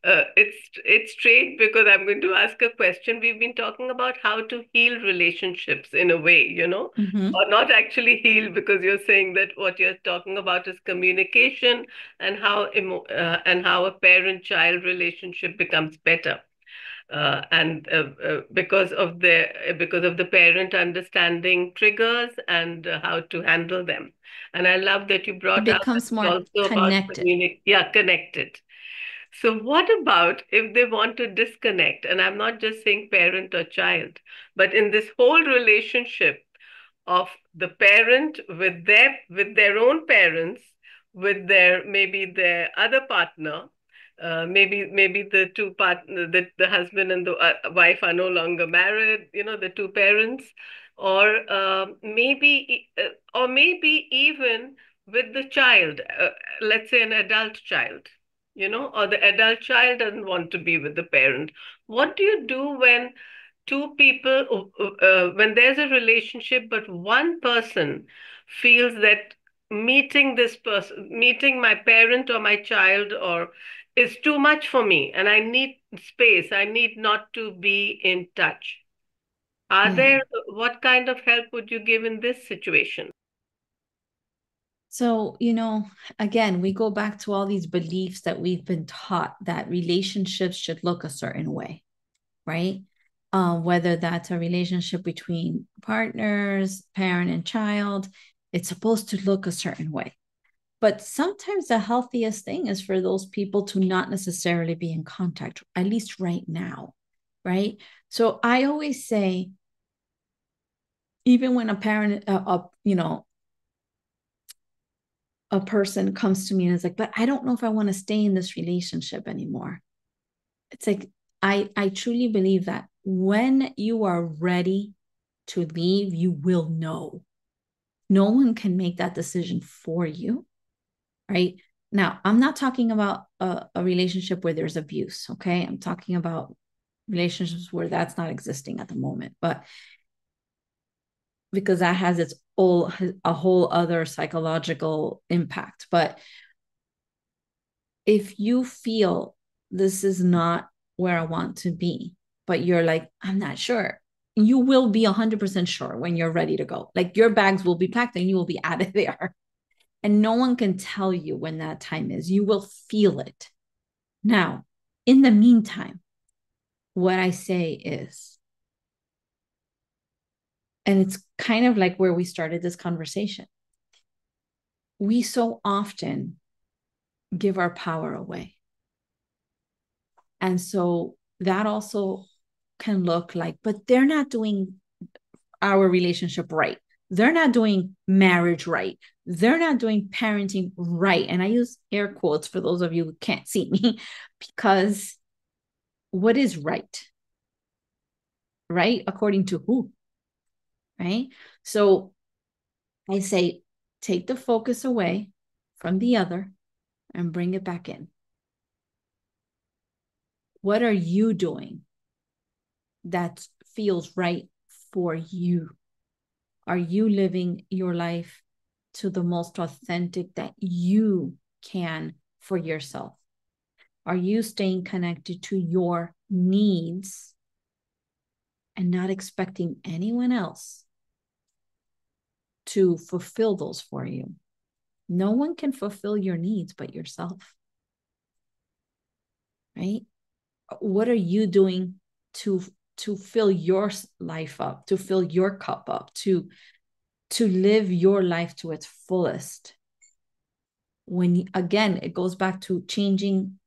it's straight because I'm going to ask a question. We've been talking about how to heal relationships in a way, you know,
Mm-hmm.
or not actually heal because you're saying that what you're talking about is communication and how a parent-child relationship becomes better. Because of the parent understanding triggers and how to handle them. And I love that you
It
brought up that
becomes
it's
more
also about
connected.
connected. So what about if they want to disconnect? And I'm not just saying parent or child, but in this whole relationship of the parent with their own parents, with their maybe their other partner, maybe the two partner the husband and the wife are no longer married, you know, the two parents, or or maybe even with the child, let's say an adult child, you know, or the adult child doesn't want to be with the parent. What do you do when two people, when there's a relationship, but one person feels that meeting my parent or my child or is too much for me and I need space, I need not to be in touch.
Yeah.
What kind of help would you give in this situation?
So, again, we go back to all these beliefs that we've been taught that relationships should look a certain way, right? Whether that's a relationship between partners, parent and child, it's supposed to look a certain way. But sometimes the healthiest thing is for those people to not necessarily be in contact, at least right now, right? So I always say, even when a parent, a person comes to me and is like, but I don't know if I want to stay in this relationship anymore. It's like, I truly believe that when you are ready to leave, you will know. No one can make that decision for you, right? Now, I'm not talking about a relationship where there's abuse, okay? I'm talking about relationships where that's not existing at the moment, but because that has a whole other psychological impact. But if you feel this is not where I want to be, but you're like, I'm not sure, you will be 100% sure when you're ready to go. Like your bags will be packed and you will be out of there. And no one can tell you when that time is. You will feel it. Now, in the meantime, what I say is, and it's kind of like where we started this conversation, we so often give our power away. And so that also can look like, but they're not doing our relationship right. They're not doing marriage right. They're not doing parenting right. And I use air quotes for those of you who can't see me, because what is right? Right? According to who? Right? So I say, take the focus away from the other and bring it back in. What are you doing that feels right for you? Are you living your life to the most authentic that you can for yourself? Are you staying connected to your needs and not expecting anyone else to fulfill those for you? No one can fulfill your needs but yourself, right? What are you doing to fill your life up, to fill your cup up, to live your life to its fullest? When again, it goes back to changing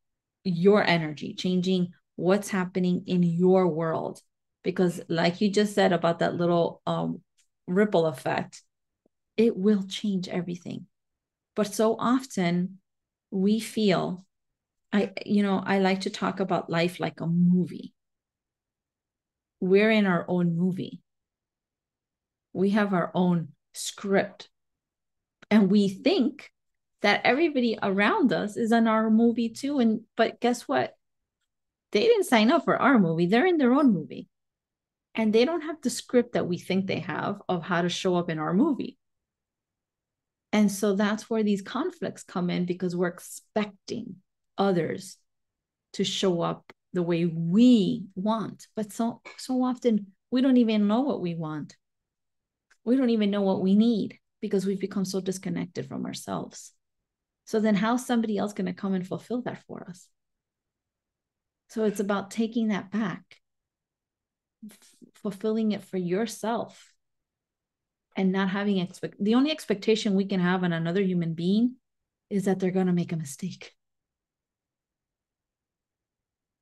your energy, changing what's happening in your world. Because like you just said about that little ripple effect, it will change everything. But so often we feel, I like to talk about life like a movie. We're in our own movie. We have our own script. And we think that everybody around us is in our movie too. But guess what? They didn't sign up for our movie. They're in their own movie. And they don't have the script that we think they have of how to show up in our movie. And so that's where these conflicts come in, because we're expecting others to show up the way we want. But so often we don't even know what we want. We don't even know what we need, because we've become so disconnected from ourselves. So then how's somebody else going to come and fulfill that for us? So it's about taking that back, fulfilling it for yourself, and not having the only expectation we can have on another human being is that they're going to make a mistake,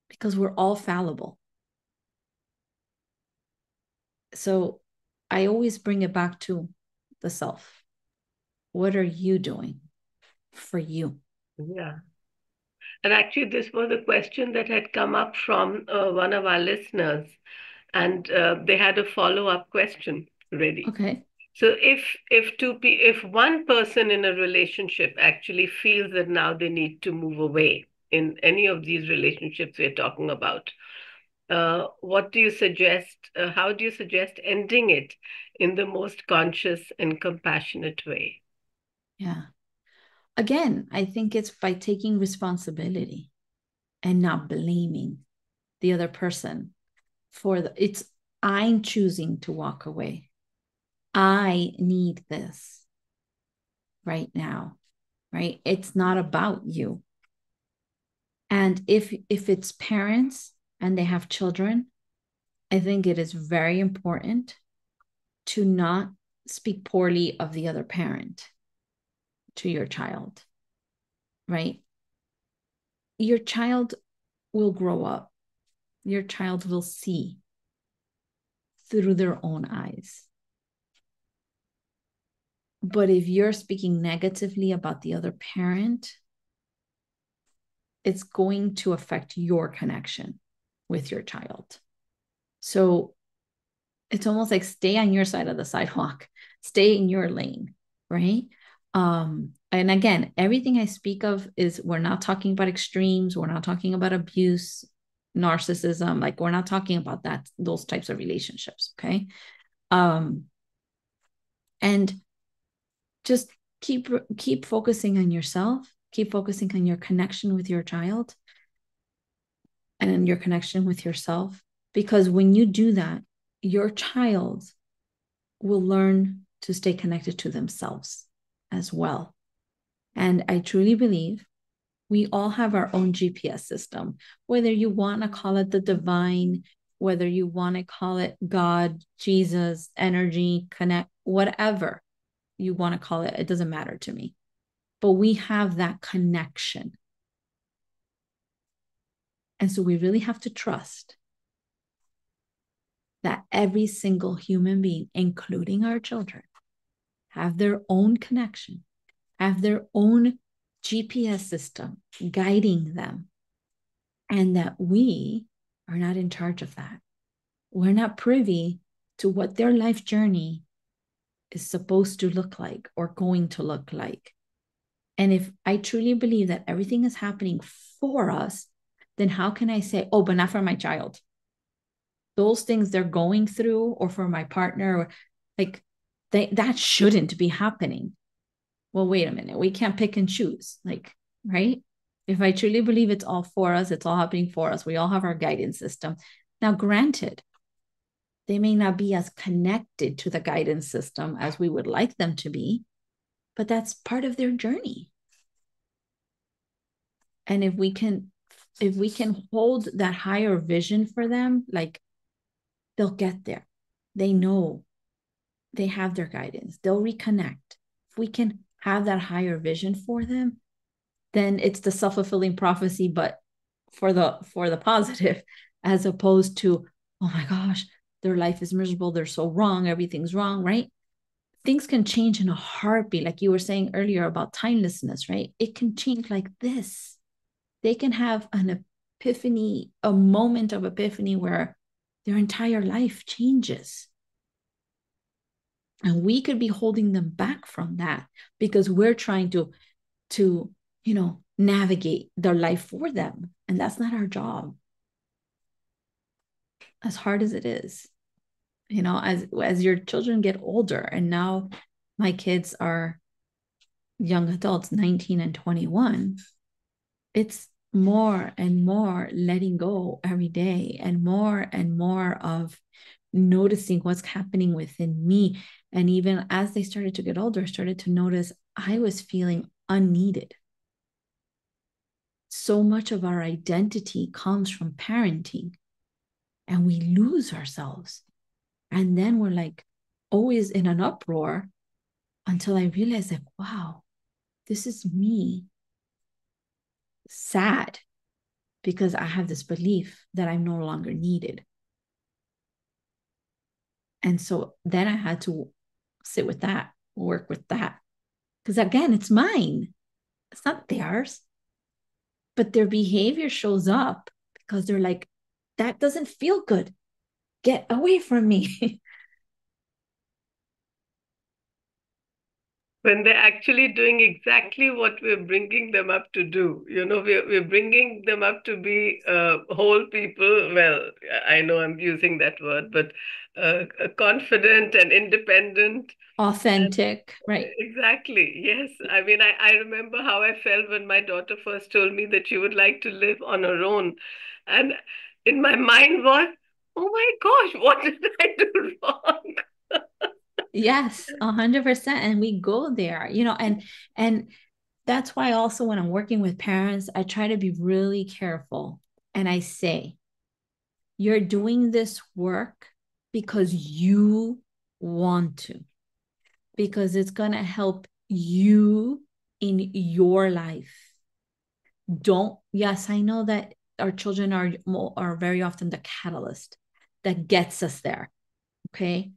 because we're all fallible. So I always bring it back to the self. What are you doing for you?
Yeah. And actually, this was a question that had come up from one of our listeners, and they had a follow-up question ready.
Okay.
So if one person in a relationship actually feels that now they need to move away in any of these relationships we're talking about, what do you suggest? How do you suggest ending it in the most conscious and compassionate way?
Yeah. Again, I think it's by taking responsibility and not blaming the other person it's I'm choosing to walk away. I need this right now, right? It's not about you. And if it's parents and they have children, I think it is very important to not speak poorly of the other parent to your child, right? Your child will grow up. Your child will see through their own eyes. But if you're speaking negatively about the other parent, it's going to affect your connection with your child. So it's almost like stay on your side of the sidewalk, stay in your lane, right? And again, everything I speak of is we're not talking about extremes, we're not talking about abuse, narcissism, like we're not talking about that, those types of relationships, okay? And just keep focusing on yourself, keep focusing on your connection with your child and your connection with yourself, because when you do that, your child will learn to stay connected to themselves as well. And I truly believe we all have our own GPS system, whether you want to call it the divine, whether you want to call it God, Jesus, energy, connect, whatever you want to call it, it doesn't matter to me. But we have that connection. And so we really have to trust that every single human being, including our children, have their own connection, have their own GPS system guiding them, and that we are not in charge of that. We're not privy to what their life journey is supposed to look like or going to look like. And if I truly believe that everything is happening for us, then how can I say, oh, but not for my child? Those things they're going through, or for my partner, or like that shouldn't be happening. Well, wait a minute. We can't pick and choose, like, right? If I truly believe it's all for us, it's all happening for us. We all have our guidance system. Now, granted, they may not be as connected to the guidance system as we would like them to be, but that's part of their journey. And if we can hold that higher vision for them, like they'll get there. They know they have their guidance. They'll reconnect. If we can have that higher vision for them, then it's the self-fulfilling prophecy, but for the positive, as opposed to, oh my gosh, their life is miserable, they're so wrong, everything's wrong, right? Things can change in a heartbeat, like you were saying earlier about timelessness, right? It can change like this. They can have an epiphany, a moment of epiphany where their entire life changes. And we could be holding them back from that because we're trying to navigate their life for them. And that's not our job. As hard as it is, as your children get older, and now my kids are young adults, 19 and 21, it's more and more letting go every day, and more of noticing what's happening within me. And even as they started to get older, I started to notice I was feeling unneeded. So much of our identity comes from parenting, and we lose ourselves. And then we're like always in an uproar until I realized, like, wow, this is me sad because I have this belief that I'm no longer needed. And so then I had to sit with that, work with that. Because again, it's mine, it's not theirs. But their behavior shows up because they're like, that doesn't feel good. Get away from me.
When they're actually doing exactly what we're bringing them up to do. We're bringing them up to be whole people. Well, I know I'm using that word, but confident and independent.
Authentic, right?
Exactly. Yes. I mean, I remember how I felt when my daughter first told me that she would like to live on her own. And in my mind was, oh my gosh, what did I do wrong?
Yes, 100%. And we go there, and that's why also when I'm working with parents, I try to be really careful. And I say, you're doing this work because you want to, because it's going to help you in your life. Yes, I know that our children are very often the catalyst that gets us there. Okay.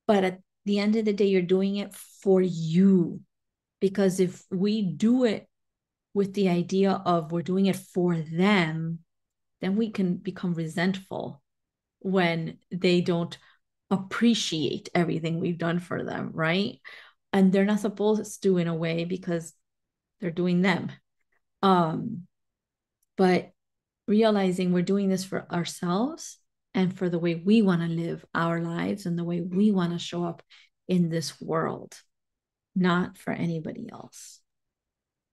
But the end of the day, you're doing it for you. Because if we do it with the idea of we're doing it for them, then we can become resentful when they don't appreciate everything we've done for them, right? And they're not supposed to, in a way, because they're doing them. But realizing we're doing this for ourselves and for the way we want to live our lives and the way we want to show up in this world, not for anybody else.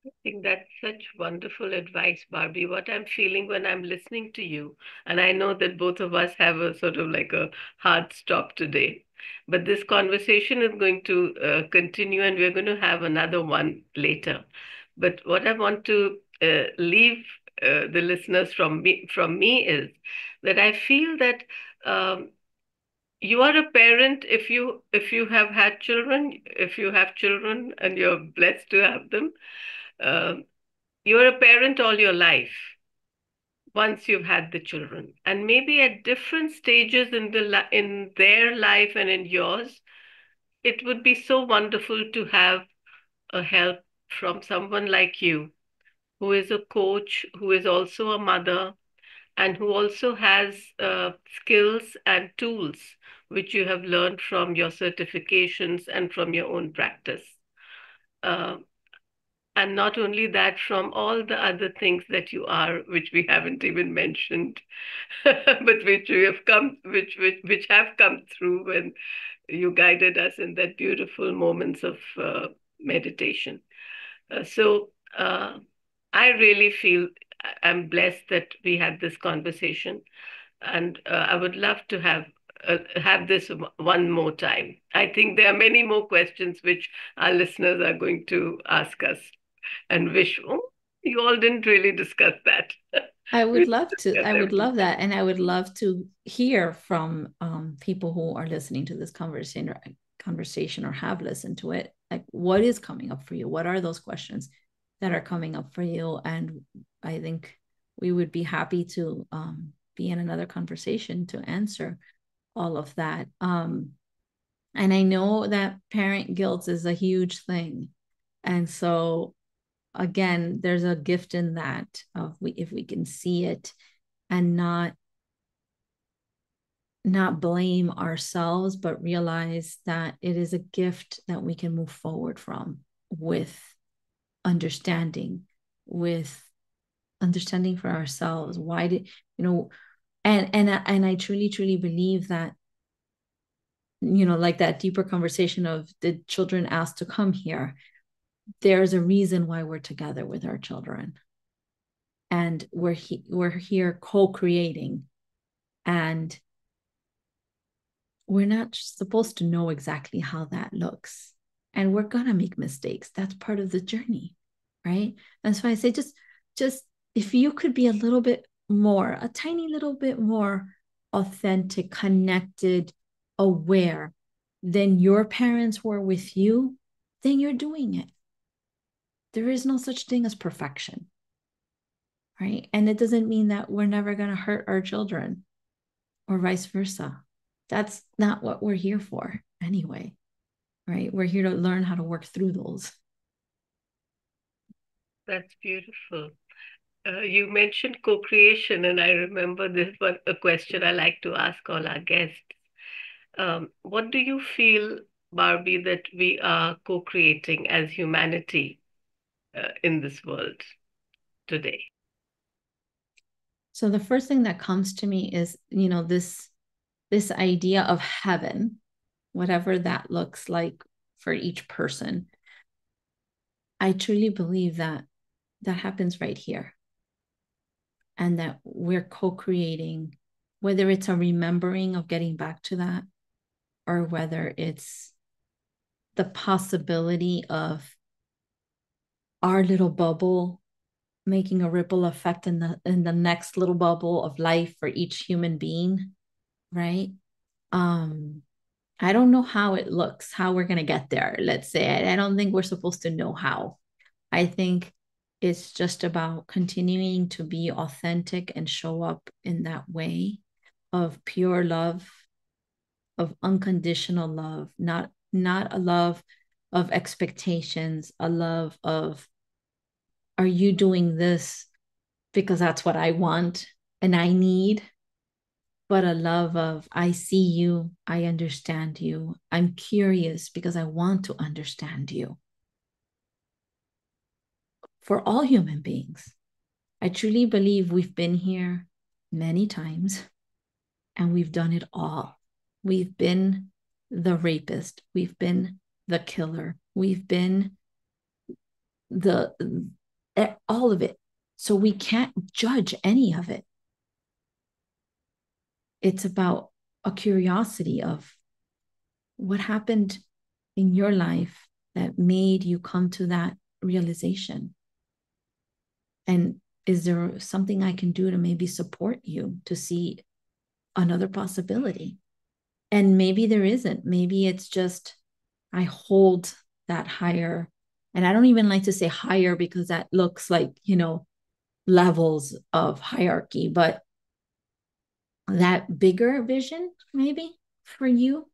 I think that's such wonderful advice, Barbie. What I'm feeling when I'm listening to you, and I know that both of us have a sort of like a hard stop today, but this conversation is going to continue, and we're going to have another one later. But what I want to leave the listeners from me is that I feel that um, you are a parent if you have had children, if you have children and you're blessed to have them. Um, you're a parent all your life once you've had the children, and maybe at different stages in their life and in yours, it would be so wonderful to have a help from someone like you, who is a coach, who is also a mother, and who also has skills and tools which you have learned from your certifications and from your own practice. Uh, and not only that, from all the other things that you are, which we haven't even mentioned, but which we have come, which have come through when you guided us in that beautiful moments of meditation. So I really feel I'm blessed that we had this conversation, and I would love to have this one more time. I think there are many more questions which our listeners are going to ask us and wish, oh, you all didn't really discuss that.
I
We
would love to.
discuss
I would love
everything.
that. And I would love to hear from people who are listening to this conversation or have listened to it. Like, what is coming up for you? What are those questions that are coming up for you? And I think we would be happy to be in another conversation to answer all of that. And I know that parent guilt is a huge thing. And so again, there's a gift in that of if we can see it and not blame ourselves, but realize that it is a gift that we can move forward from with understanding, with understanding for ourselves. Why did and I truly believe that, like that deeper conversation of the children asked to come here, there's a reason why we're together with our children, and we're here co-creating, and we're not supposed to know exactly how that looks, and we're gonna make mistakes. That's part of the journey, right? And so I say, just if you could be a little bit more, a tiny little bit more authentic, connected, aware than your parents were with you, then you're doing it. There is no such thing as perfection, right? And it doesn't mean that we're never going to hurt our children or vice versa. That's not what we're here for anyway, right? We're here to learn how to work through those.
That's beautiful. You mentioned co-creation, and I remember this one a question I like to ask all our guests. What do you feel, Barbie, that we are co-creating as humanity in this world today?
So the first thing that comes to me is, this idea of heaven, whatever that looks like for each person. I truly believe that happens right here, and that we're co-creating, whether it's a remembering of getting back to that, or whether it's the possibility of our little bubble making a ripple effect in the next little bubble of life for each human being, right? um I don't know how it looks, how we're going to get there. Let's say I don't think we're supposed to know how. I think it's just about continuing to be authentic and show up in that way of pure love, of unconditional love, not not a love of expectations, a love of, are you doing this because that's what I want and I need? But a love of, I see you, I understand you, I'm curious because I want to understand you. For all human beings, I truly believe we've been here many times and we've done it all. We've been the rapist, we've been the killer, we've been the all of it. So we can't judge any of it. It's about a curiosity of what happened in your life that made you come to that realization. And is there something I can do to maybe support you to see another possibility? And maybe there isn't. Maybe it's just I hold that higher. And I don't even like to say higher because that looks like, levels of hierarchy, but that bigger vision maybe for you,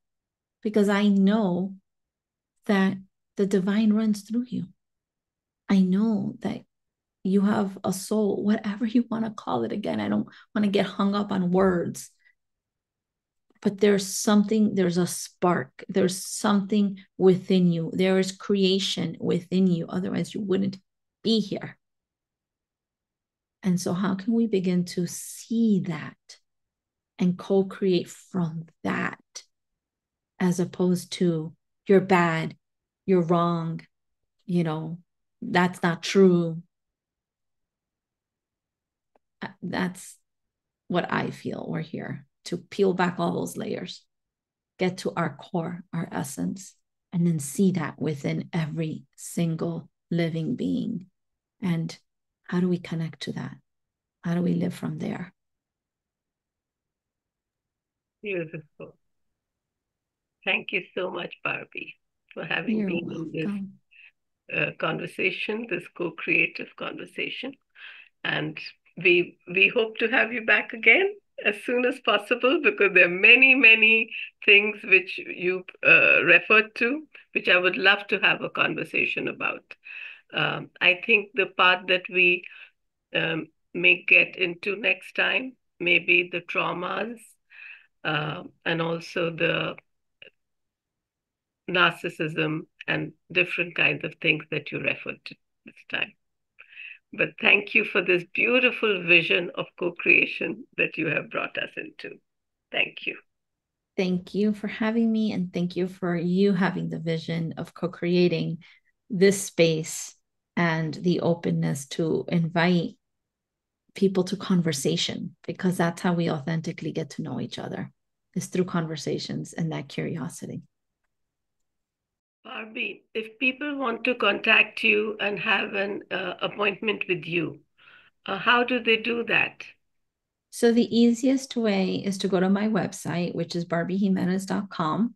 because I know that the divine runs through you. I know that you have a soul, whatever you want to call it. Again, I don't want to get hung up on words, but there's a spark, there's something within you, there is creation within you, otherwise you wouldn't be here. And so how can we begin to see that and co-create from that, as opposed to you're bad, you're wrong, that's not true. That's what I feel we're here to peel back all those layers, get to our core, our essence, and then see that within every single living being. And how do we connect to that? How do we live from there?
Beautiful. Thank you so much, Barbie, for having
You're
been in
welcome.
this conversation, this co-creative conversation. And we hope to have you back again as soon as possible, because there are many, many things which you referred to, which I would love to have a conversation about. I think the part that we may get into next time, maybe the traumas, and also the narcissism and different kinds of things that you referred to this time. But thank you for this beautiful vision of co-creation that you have brought us into. Thank you.
Thank you for having me, and thank you for you having the vision of co-creating this space and the openness to invite people to conversation, because that's how we authentically get to know each other, is through conversations and that curiosity.
Barbie, if people want to contact you and have an appointment with you, how do they do that?
So the easiest way is to go to my website, which is barbiejimenez.com.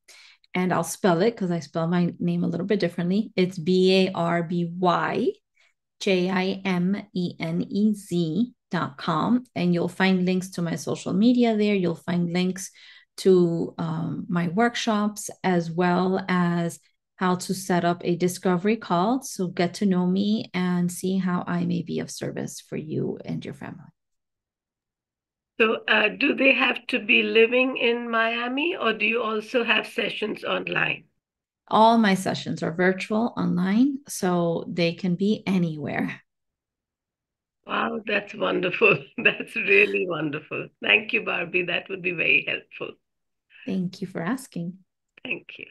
And I'll spell it because I spell my name a little bit differently. It's BARBYJIMENEZ.com. And you'll find links to my social media there. You'll find links to my workshops, as well as how to set up a discovery call. So get to know me and see how I may be of service for you and your family.
So, do they have to be living in Miami, or do you also have sessions online?
All my sessions are virtual online, so they can be anywhere.
Wow, that's wonderful. That's really wonderful. Thank you, Barbie. That would be very helpful.
Thank you for asking.
Thank you.